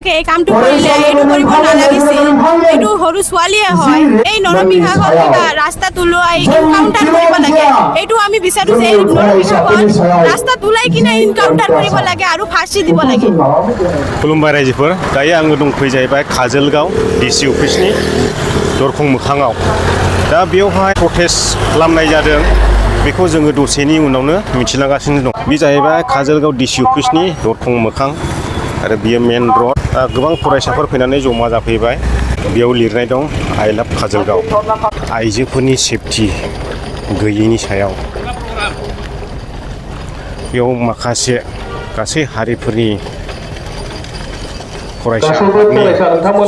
এই কামটো কৰিলে এইটো কৰিব নালাগিছিল এইটো সৰু ছোৱালীয়ে হয় এই নৰমিহাখন কিবা ৰাস্তাত ওলোৱাই ইনকাউণ্টাৰ কৰিব লাগে এইটো আমি বিচাৰো যে নৰমিহাখন ৰাস্তাত ওলাই কিনে ইনকাউণ্টাৰ কৰিব লাগে আৰু ফাঁচি দিব লাগে खुलुमबाय रायजोफोर दायो आङो दंफैयो जाहैबाय काजोलगाव डिसि अफिसनि दरखं मोखाङाव दा बेयावहाय प्रटेस्ट खालामनाय जादों बेखौ जोङो दसेनि उनावनो मिथिलांगासिनो दं बे जाहैबाय काजोलगाव डिसि अफिसनि दरखं मोखां आरो बियो मेन रड गोबां फरायसाफोर फैनानै जमा जाफैबाय बेयाव लिरनाय दं आइ लाभ काजोलगाव आइजोफोरनि सेफटि गैयैनि सायाव बेयाव माखासे गासै हारिफोरनि फरायसाफोरनि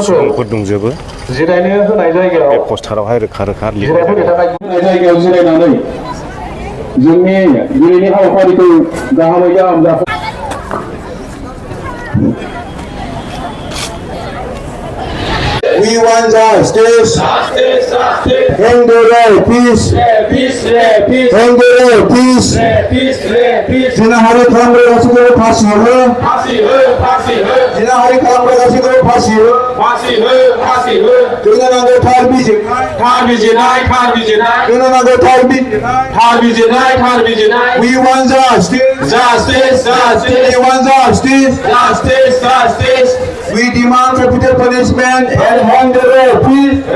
सुबुंफोर दंजोबो जिरायनो होनाय जायगायाव बे पोस्टारावहाय रोखा रोखा लिरनाय जायगायाव जिरायनानै जोंनि दिनैनि हाबाफारिखौ गाहामै गाहाम जाफुं We want justice. End the peace. End the peace. जिनाहारि खालामग्रा गासैखौबो फासि हो जिनाहारि खालामग्रा गासैखौबो फासि हो जोंनो नांगौ थार बिजिरनाय जोंनो नांगौ थार बिजिरनाय We want justice. We want justice. We demand capital punishment and hang the rapists.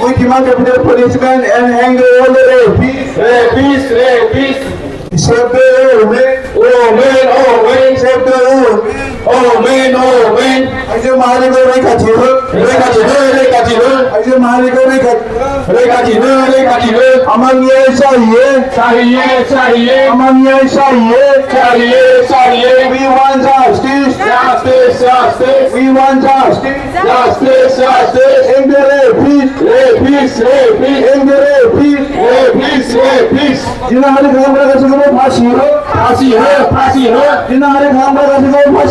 We demand capital punishment and hang the rapists. Save the women. Save the women. आइजो माहारिखौ रैखाथि हो आइजो माहारिखौ रैखाथि हो हमें न्याय चाहिए हमें न्याय चाहिए We want justice. We want justice. End the rapists. End the rapists. जिनाहारि खालामग्रा गासैखौबो फासि हो जिनाहारि खालामग्रा गासैखौबो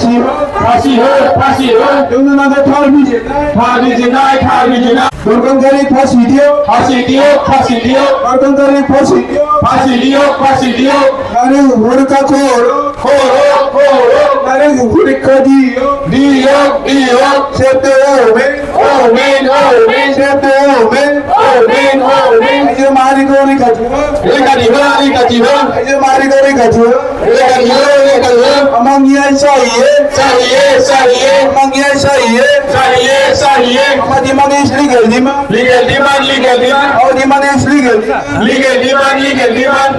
फासि हो जोंनो नांगौ थार बिजिरनाय दरखंगारि फासि दियो दरखंगारि फासि दियो नारी हुरका नारी हुरका दियो Save the women. Save the women. आइजो माहारिखौ रैखाथि हो आइजो माहारिखौ रैखाथि हो हमें न्याय चाहिए हमें न्याय चाहिए हमें demand is legal demand our demand is legal demand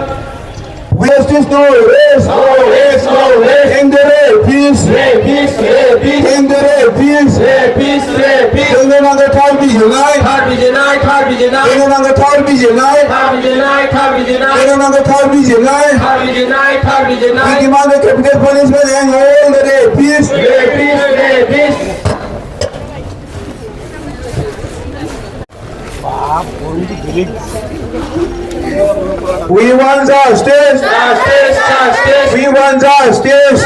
Justice no race End the rapists End the rapists जोंनो नांगौ थार बिजिरनाय जोंनो नांगौ थार बिजिरनाय We demand the capital punishment and all the rapists We want justice. We want justice.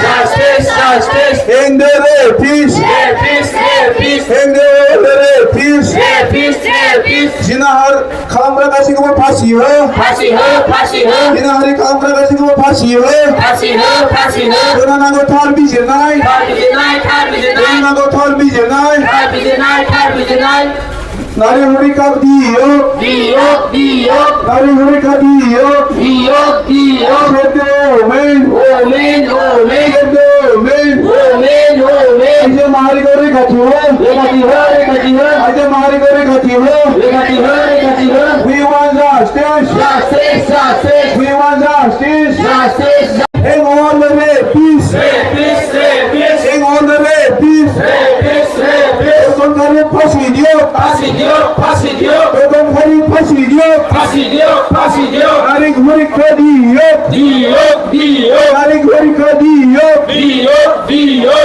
End the rapists. End the rapists. जिनाहारि खालामग्रा गासैखौबो फासि हो जिनाहारि खालामग्रा गासैखौबो फासि हो जोंनो नांगौ थार बिजिरनाय जोंनो नांगौ थार बिजिरनाय नारी हुरिका दियो नारी हुरिका दियो Save the women. आइजो माहारिखौ रैखाथि हो आइजो माहारिखौ रैखाथि हो We want justice. We want justice. Hang on the rapists. Hang on the rapists. दरखंगारि फासि दियो दरखंगारि फासि दियो नारी हुरिका दियो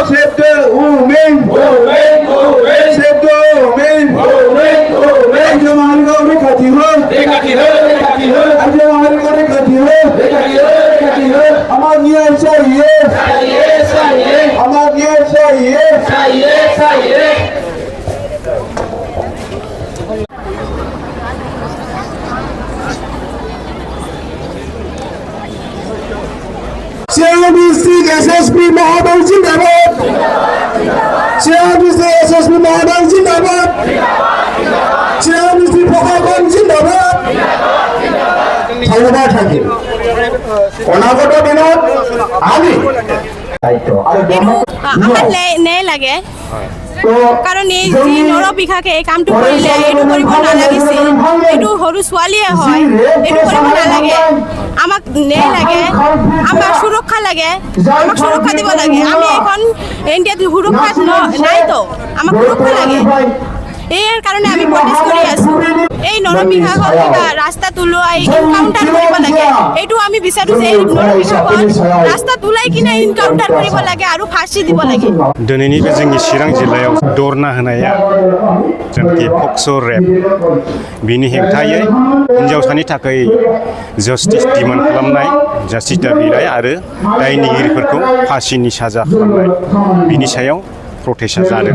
Save the women. Save the women. आइजो माहारिखौ रैखाथि हो आइजो माहारिखौ रैखाथि हो हमें न्याय चाहिए हमें न्याय चाहिए CNBC SSP महोदय जिंदाबाद চিৰাং ডিষ্ট্ৰিক্ট এছএছপি মহোদয় জিন্দাবাদ চিৰাং ডিষ্ট্ৰিক্ট প্ৰশাসন জিন্দাবাদ ধন্যবাদ থাকিল অনাগত দিনত আমি দায়িত্ব আৰু আমাৰ ন্যায় লাগে কাৰণ এই যি নৰপিশাকে এই কামটো কৰিলে এইটো কৰিব নালাগিছিল এইটো সৰু ছোৱালীয়ে হয় এইটো কৰিব নালাগে আমাক ন্যায় লাগে আমাক সুৰক্ষা লাগে আমাক সুৰক্ষা দিব লাগে আমি এখন ইণ্ডিয়াত সুৰক্ষা নাইতো আমাক সুৰক্ষা লাগে ইয়াৰ কাৰণে আমি প্ৰটেষ্ট কৰি আছো এই নৰপিশাকক কিবা ৰাস্তাত ওলোৱাই এনকাউণ্টাৰ কৰিব লাগে এইটো আমি বিচাৰো যে এই নৰপিশাকক ৰাস্তাত ওলাই কিনে এনকাউণ্টাৰ কৰিব লাগে আৰু ফাঁচি দিব লাগে दिनैनि बे जोंनि चिरां जिल्लायाव दरना होनाया जेनाखि पक्स' रेप बिनि हेंथायै हिन्जावसानि थाखाय जस्टिस डिमान्ड खालामनाय जास्टिस दाबिनाय आरो दायनिगिरिफोरखौ फासिनि साजा खालामनाय बिनि सायाव प्रटेस्टआ जादों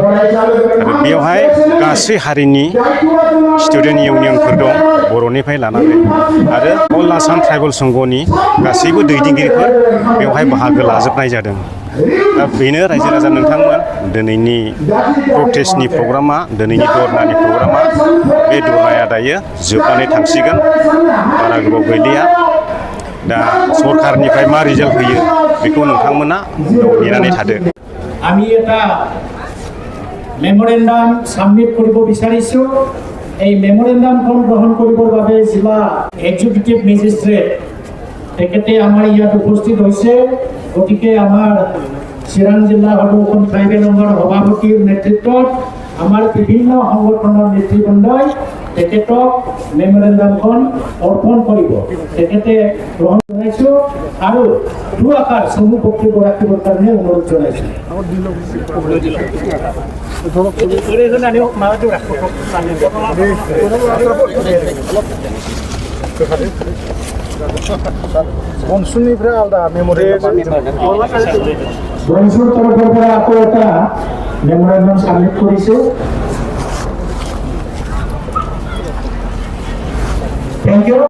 आरो बेवहाय गासै हारिनि स्टुडेन्ट इउनियनफोर दं बर'निफ्राय लानानै आरो अल आसाम ट्राइबेल संघनि गासैबो दैदेनगिरिफोर बेवहाय बाहागो लाजोबनाय जादों दा बेनो रायजो राजा नोंथांमोन दिनैनि प्रटेस्टनि प्रग्रामा दिनैनि धरनानि प्रग्रामा बे धरनाया दायो जोबनानै थांसिगोन बारा गोबाव गैलिया दा सरकारनिफ्राय मा रिजाल्ट फैयो बेखौ नोंथांमोना नेनानै थादो আমি এটা মেমৰেণ্ডাম সাবমিট কৰিব বিচাৰিছোঁ এই মেমৰেণ্ডামখন গ্ৰহণ কৰিবৰ বাবে জিলা এক্সিকিউটিভ মেজিষ্ট্ৰেট তেখেতে আমাৰ ইয়াত উপস্থিত হৈছে গতিকে আমাৰ চিৰাং জিলা সদৌ ট্ৰাইবেল সংঘৰ সভাপতিৰ নেতৃত্বত আমাৰ বিভিন্ন সংগঠনৰ নেতৃবৃন্দই তেখেতক মেমৰেণ্ডামখন অৰ্পণ কৰিব তেখেতে গ্ৰহণ জনাইছোঁ আৰু দুআষাৰ চমু বক্তব্য ৰাখিবৰ কাৰণে অনুৰোধ জনাইছোঁ বনচুনিफ्राय आलदा বনচুৰ তৰফৰ পৰা আকৌ এটা মেমৰেণ্ডাম সাবমিট কৰিছে থেংক ইউ